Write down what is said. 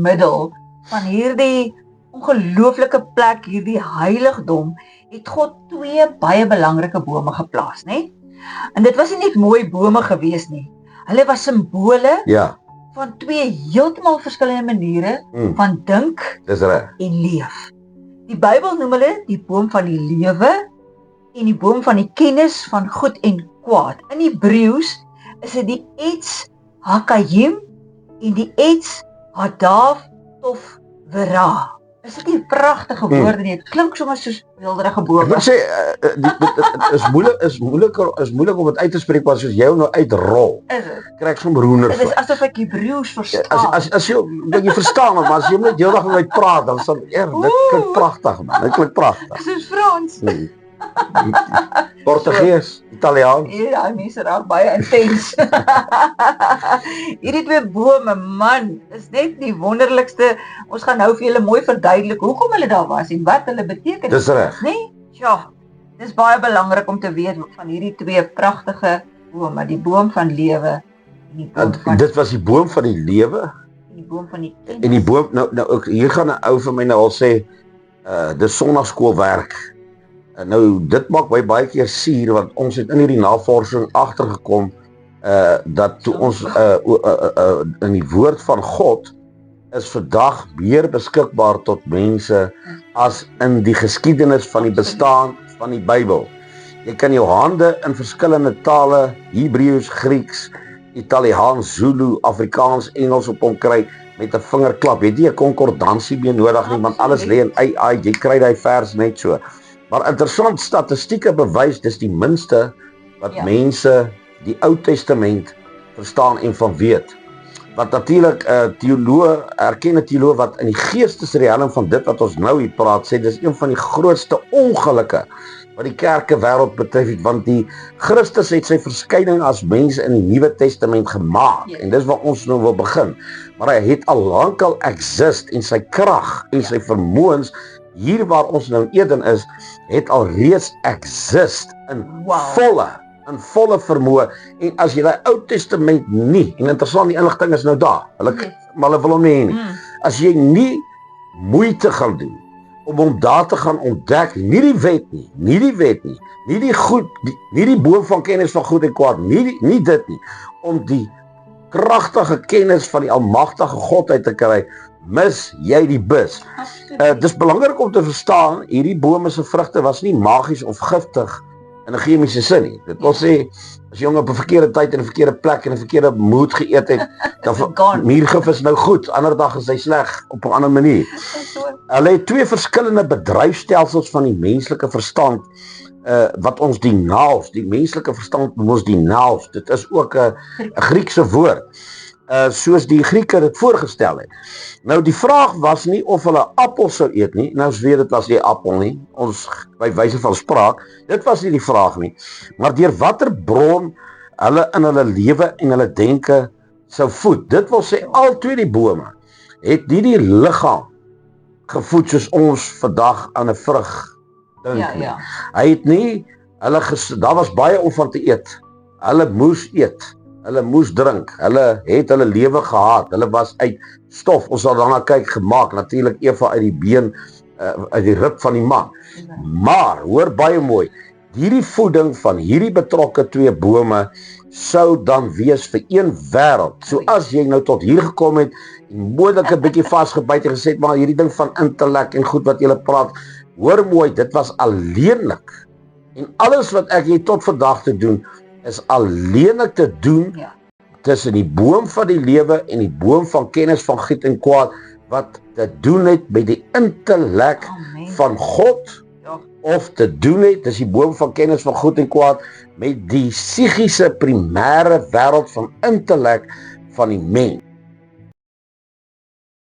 middel van hierdie ongelooflike plek, hierdie heiligdom, het God 2 baie belangrike bome geplaas, né? En dit was nie net mooi bome gewees nie. Hulle was simbole van 2 heeltemal verskillende maniere van dink dis reg. en leef. Die Bybel noem hulle die boom van die lewe en die boom van die kennis van goed en kwaad. In Hebreëus is dit die Etz Hakayim en die Etz Hadav Tov Vera. Is dit nie pragtige woorde nie? Het klink sommer soos wilderige bome. Ek moet sê, is moeilik om dit uit te spreek, maar soos jy nou uitrol, Is dit? kry ek sommer roener Dit is asof ek Hebreëus verstaan. As jy verstaan, maar as jy net heeldag met praat, dan sal dit klink pragtig, man. Dit klink pragtig. Soos Frans. Portugees, Italiaans. Ja, mense raak baie intens. Hierdie 2 bome, man, is net die wonderlikste. Ons gaan nou vir julle mooi verduidelik hoekom hulle daar was en wat hulle beteken. Dis reg. Nee? Ja, dis baie belangrik om te weet van hierdie 2 pragtige bome, die boom van lewe en die boom van Dit was die boom van die lewe die boom van die kennis. en die boom, nou hier gaan 'n ou vir my nou al sê, dis sondagskoolwerk. Nou, dit maak my baie keer suur, want ons het in hierdie navorsing agtergekom, dat toe ons in die woord van God is vandag meer beskikbaar tot mense as in die geskiedenis van die bestaan van die Bybel. Jy kan jou hande in verskillende tale, Hebreëus, Grieks, Italiaans, Zulu, Afrikaans, Engels op hom kry met 'n vingerklap. Jy het nie 'n konkordansie meer nodig nie, want alles lê in AI, jy kry daai vers net so. Maar interessant, statistieke bewys dis die minste wat mense die Ou Testament verstaan en van weet. Wat natuurlik 'n erkende teoloog wat in die geestesriem van dit wat ons nou hier praat, sê dis een van die grootste ongelukke wat die kerke wêreld betref, want die Christus het sy verskyning as mens in die Nuwe Testament gemaak, en dis waar ons nou wil begin. Maar hy het al lankal exist en sy krag en sy vermoëns hier waar ons nou in Eden is, het al reeds exist in volle vermoë. En as jy die Ou Testament nie, en interessant, die inligting is nou daar, maar hulle wil hom nie hê nie. As jy nie moeite gaan doen om hom daar te gaan ontdek, nie die wet nie, nie die boom van kennis van goed en kwaad, nie dit nie, om die kragtige kennis van die almagtige God uit te kry, mis jy die bus. Dis belangrik om te verstaan, hierdie bome se vrugte was nie magies of giftig in 'n chemiese sin nie. Dit wil sê, as jy op 'n verkeerde tyd en 'n verkeerde plek en 'n verkeerde moed geëet het, dan muurgif is nou goed, ander dag is hy sleg op 'n ander manier. Hulle het 2 verskillende bedryfstelsels van die menslike verstand, wat ons die menslike verstand noem ons die naus. Dit is ook 'n Griekse woord. Soos die Grieke dit voorgestel het. Nou die vraag was nie of hulle appel sou eet nie, nou ons weet dit was nie appel nie, ons by wyse van spraak, dit was nie die vraag nie, maar deur watter bron hulle in hulle lewe en hulle denke sou voed. Dit wil sê, al 2 die bome het nie die liggaam gevoed soos ons vandag aan 'n vrug dink nie. Hy het nie, daar was baie om van te eet, hulle moes eet, hulle moes drink, hulle het hulle lewe gehad, hulle was uit stof, ons sal daarna kyk, gemaak, natuurlik Eva uit die been, uit die rib van die man. Maar, hoor baie mooi, hierdie voeding van hierdie betrokke 2 bome sou dan wees vir een wêreld. So as jy nou tot hier gekom het, en moontlik 'n bietjie vasgebyt en gesê, maar hierdie ding van intellek en goed wat jy praat, hoor mooi, dit was alleenlik. En alles wat ek hier tot vandag te doen, is alleenlik te doen tussen die boom van die lewe en die boom van kennis van goed en kwaad, wat te doen het met die intellek van God, of te doen het, dis die boom van kennis van goed en kwaad, met die psigiese primêre wêreld van intellek van die mens.